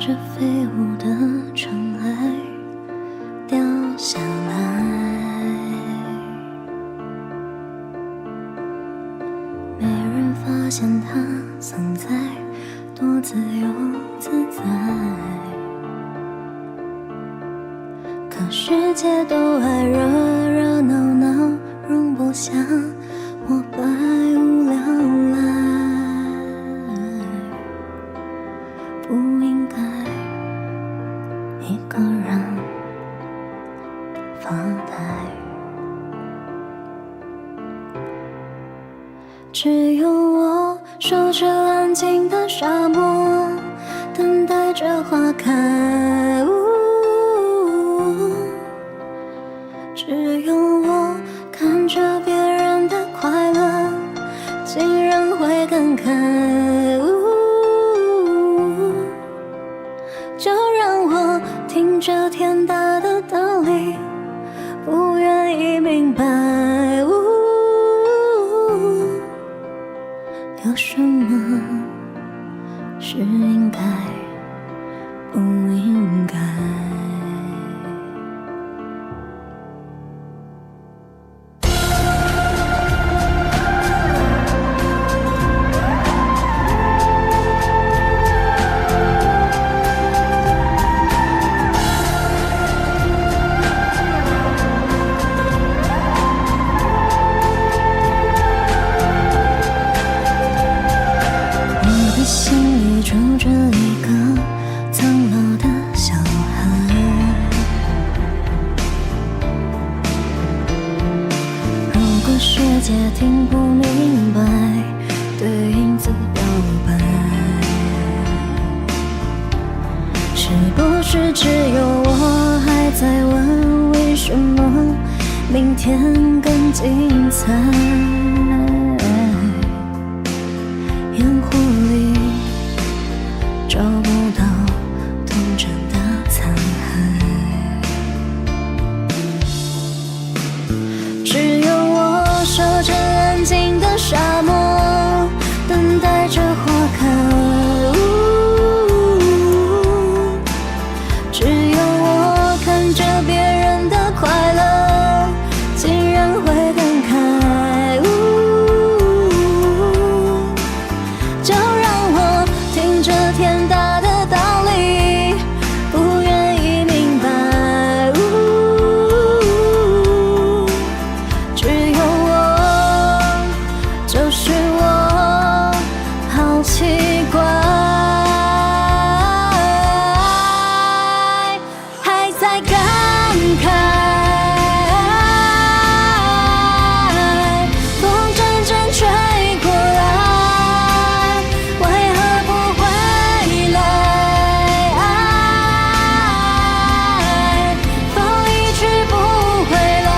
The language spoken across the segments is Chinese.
着飞舞的尘埃掉下来，没人发现它存在，多自由自在。可世界都爱热热闹闹，容不下我百无聊赖，不应该一个人发呆。只有我守着安静的沙漠，等待着花开。只有我看着别人的快乐，竟然会感慨。就让我听着天大的道理，不愿意明白。有什么是应该，不应该？心里住着一个苍老的小孩，如果世界听不明白，对影子表白，是不是只有我还在问为什么明天更精彩？烟火里找不到童真的残骸，只有我守着安静的沙漠，等待着花开。只有我看着别人的快乐，竟然会感慨。就让我听着天大的道理，不愿意明白。只有我，就是我，好奇怪，还在感慨。风阵阵吹过来，为何不回来？风一去不回来，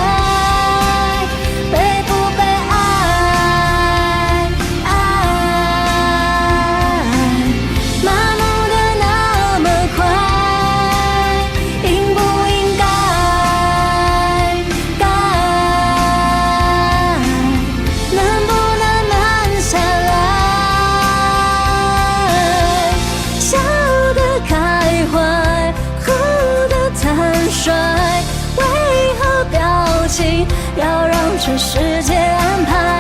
被不被爱？麻木的那么快，应不应该？能不能慢下来？笑得开怀，哭得坦率，为何表情要让这世界安排？